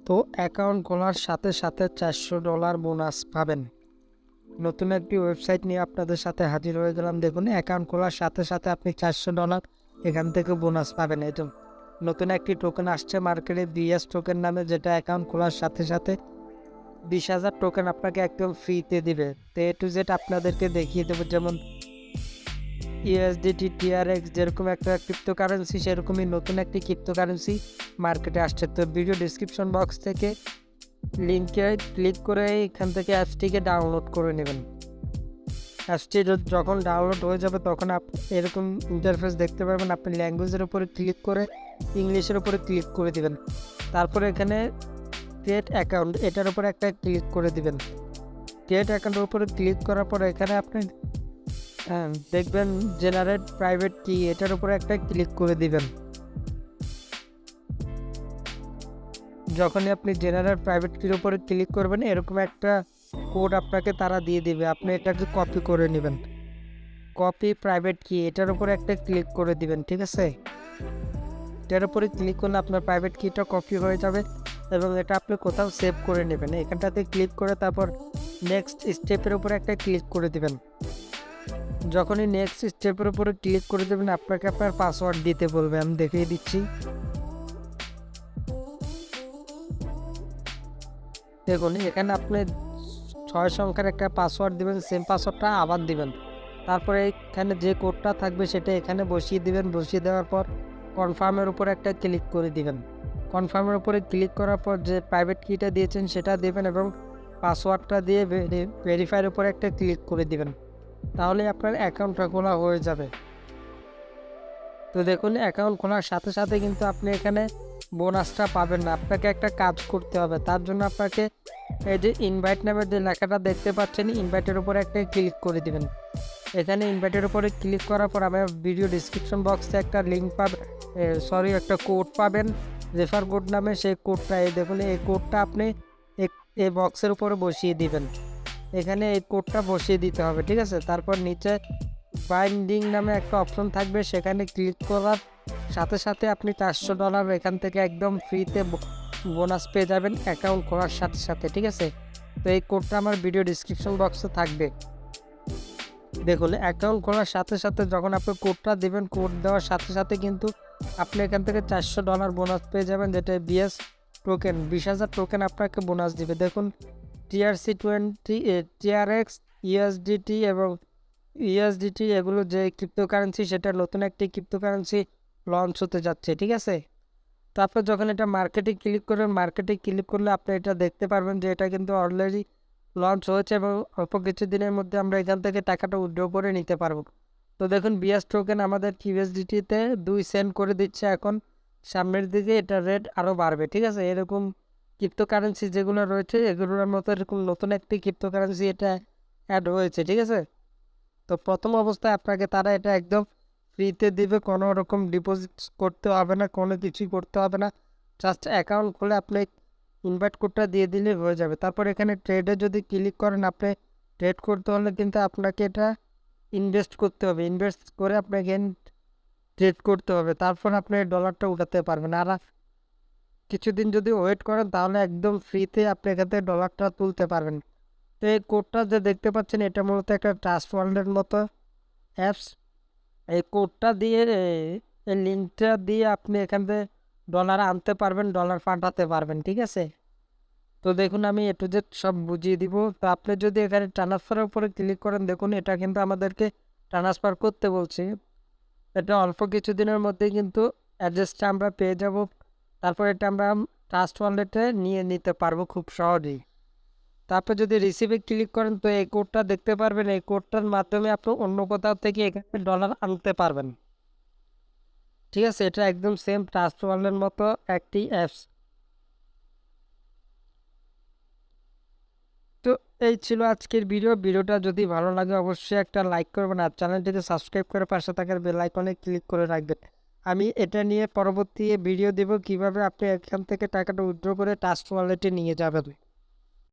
তো অ্যাকাউন্ট খোলার সাথে সাথে $400 বোনাস পাবেন। নতুন একটি ওয়েবসাইট নিয়ে আপনাদের সাথে হাজির হয়ে গেলাম। দেখুন, অ্যাকাউন্ট খোলার সাথে সাথে আপনি $400 এখান থেকে বোনাস পাবেন। এই তো নতুন একটি টোকেন আসছে মার্কেটে, বিএস টোকেন নামে, যেটা অ্যাকাউন্ট খোলার সাথে সাথে 20,000 টোকেন আপনাকে একদম ফ্রিতে দিবে। তো এ টু জেড আপনাদেরকে দেখিয়ে দেবো। যেমন ইউএসডিটি, টিআরএক্স যেরকম একটা ক্রিপ্টোকারেন্সি, সেরকমই নতুন একটি ক্রিপ্টোকারেন্সি মার্কেটে আসছে। তো ভিডিও ডিসক্রিপশন বক্স থেকে লিঙ্কে ক্লিক করে এখান থেকে অ্যাপসটিকে ডাউনলোড করে নেবেন। অ্যাপসটি যখন ডাউনলোড হয়ে যাবে তখন এরকম ইন্টারফেস দেখতে পারবেন। আপনি ল্যাঙ্গুয়েজের উপরে ক্লিক করে ইংলিশের উপরে ক্লিক করে দিবেন। তারপরে এখানে ক্রিয়েট অ্যাকাউন্ট, এটার উপরে একটা ক্লিক করে দিবেন। ক্রিয়েট অ্যাকাউন্টের উপরে ক্লিক করার পর এখানে আপনি দেখবেন জেনারেট প্রাইভেট কি, এটার উপরে একটা ক্লিক করে দিবেন। যখনই আপনি জেনারেট প্রাইভেট কির উপরে ক্লিক করবেন, এরকম একটা কোড আপনাকে তারা দিয়ে দিবে। আপনি এটাকে কপি করে নেবেন। কপি প্রাইভেট কি, এটার উপরে একটা ক্লিক করে দিবেন। ঠিক আছে, এটার উপরে ক্লিক করলে আপনার প্রাইভেট কিটা কপি হয়ে যাবে এবং এটা আপনি কোথাও সেভ করে নেবেন। এখানটাতে ক্লিক করে তারপর নেক্সট স্টেপের উপরে একটা ক্লিক করে দিবেন। যখনই নেক্সট স্টেপের উপরে ক্লিক করে দেবেন, আপনাকে আপনার পাসওয়ার্ড দিতে বলবে। আমি দেখিয়ে দিচ্ছি। দেখুন, এখানে আপনি 6 সংখ্যার একটা পাসওয়ার্ড দিবেন, সেম পাসওয়ার্ডটা আবার দিবেন। তারপরে এখানে যে কোডটা থাকবে সেটা এখানে বসিয়ে দিবেন। বসিয়ে দেওয়ার পর কনফার্মের উপর একটা ক্লিক করে দিবেন। কনফার্মের উপরে ক্লিক করার পর যে প্রাইভেট কিটা দিয়েছেন সেটা দেবেন এবং পাসওয়ার্ডটা দিয়ে ভেরিফাইয়ের উপরে একটা ক্লিক করে দিবেন। তাহলে আপনার অ্যাকাউন্টটা খোলা হয়ে যাবে। তো দেখুন, অ্যাকাউন্ট খোলার সাথে সাথে কিন্তু আপনি এখানে বোনাসটা পাবেন না। আপনাকে একটা কাজ করতে হবে। তার জন্য আপনাকে এই যে ইনভাইট নামের যে লেখাটা দেখতে পাচ্ছেন, ইনভাইটের উপরে একটা ক্লিক করে দিবেন। এখানে ইনভাইটের উপরে ক্লিক করার পর আমার ভিডিও ডিসক্রিপশন বক্সে একটা লিঙ্ক পাবেন, একটা কোড পাবেন, রেফার কোড নামে। সেই কোডটা দেখুন, এই কোডটা আপনি এই বক্সের উপরে বসিয়ে দিবেন। এখানে এই কোডটা বসিয়ে দিতে হবে। ঠিক আছে, তারপর নিচে বাইন্ডিং নামে একটা অপশন থাকবে, সেখানে ক্লিক করার সাথে সাথে আপনি $400 এখান থেকে একদম ফ্রিতে বোনাস পেয়ে যাবেন অ্যাকাউন্ট খোলার সাথে সাথে। ঠিক আছে, তো এই কোডটা আমার ভিডিও ডিসক্রিপশন বক্সে থাকবে। দেখুন, অ্যাকাউন্ট খোলার সাথে সাথে যখন আপনি কোডটা দেবেন, কোড দেওয়ার সাথে সাথে কিন্তু আপনি এখান থেকে $400 বোনাস পেয়ে যাবেন, যেটা বিএস টোকেন 20,000 টোকেন আপনাকে বোনাস দিবে। দেখুন, TRC20, TRX, ইউএসডিটি এবং ইউএসডিটি এগুলো যে ক্রিপ্টোকারেন্সি, সেটা নতুন একটি ক্রিপ্টোকারেন্সি লঞ্চ হতে যাচ্ছে। ঠিক আছে, তারপর যখন এটা মার্কেটে ক্লিক করবেন, মার্কেটে ক্লিক করলে আপনি এটা দেখতে পারবেন যে এটা কিন্তু অলরেডি লঞ্চ হয়েছে এবং অল্প কিছু দিনের মধ্যে আমরা এখান থেকে টাকাটা উইথড্র করে নিতে পারবো। তো দেখুন, বিএস টোকেন আমাদের ইউএসডিটিতে 2 সেন্ট করে দিচ্ছে। এখন সামনের দিকে এটা রেট আরও বাড়বে। ঠিক আছে, এরকম ক্রিপ্টোকারেন্সি যেগুলো রয়েছে এগুলোর মতো এরকম নতুন একটি ক্রিপ্টোকারেন্সি এটা অ্যাড হয়েছে। ঠিক আছে, তো প্রথম অবস্থায় আপনাকে তারা এটা একদম ফ্রিতে দিবে। কোনো রকম ডিপোজিট করতে হবে না, কোনো কিছুই করতে হবে না। জাস্ট অ্যাকাউন্ট খুলে আপনি ইনভাইট কোডটা দিয়ে দিলে হয়ে যাবে। তারপর এখানে ট্রেডে যদি ক্লিক করেন, আপনি ট্রেড করতে হলে কিন্তু আপনাকে এটা ইনভেস্ট করতে হবে। ইনভেস্ট করে আপনাকে ট্রেড করতে হবে, তারপর আপনি ডলারটা উঠাতে পারবেন। আর কিছুদিন যদি ওয়েট করেন তাহলে একদম ফ্রিতে আপনি এখান থেকে ডলারটা তুলতে পারবেন। তো এই কোডটা যে দেখতে পাচ্ছেন, এটা মূলত একটা ট্রাস্ট ওয়ালেটের মতো অ্যাপস। এই কোডটা দিয়ে, এই লিঙ্কটা দিয়ে আপনি এখান থেকে ডলার আনতে পারবেন, ডলার পাঠাতে পারবেন। ঠিক আছে, তো দেখুন, আমি এ টু জেড সব বুঝিয়ে দিব। তো আপনি যদি এখানে ট্রান্সফারের উপরে ক্লিক করেন, দেখুন এটা কিন্তু আমাদেরকে ট্রান্সফার করতে বলছে। এটা অল্প কিছুদিনের মধ্যেই কিন্তু অ্যাড্রেসটা আমরা পেয়ে যাব। তারপর এটা আমরা ট্রাস্ট ওয়ালেটে নিয়ে নিতে পারবো খুব সহজেই। তারপর যদি রিসিভে ক্লিক করেন, তো এই কোডটা দেখতে পারবেন। এই কোডটার মাধ্যমে আপনি অন্য কোথাও থেকে এখানে ডলার আনতে পারবেন। ঠিক আছে, এটা একদম সেম ট্রাস্ট ওয়ালেটের মতো একটি অ্যাপস। তো এই ছিল আজকের ভিডিওটা যদি ভালো লাগে অবশ্যই একটা লাইক করবেন আর চ্যানেলটিকে সাবস্ক্রাইব করে পাশে থাকার বেল আইকনে ক্লিক করে রাখবেন। আমি এটা নিয়ে পরবর্তী ভিডিও দেব কিভাবে আপনি এখান থেকে টাকাটা উইথড্র করে ট্রাস্ট ওয়ালেটে নিয়ে যাবেন।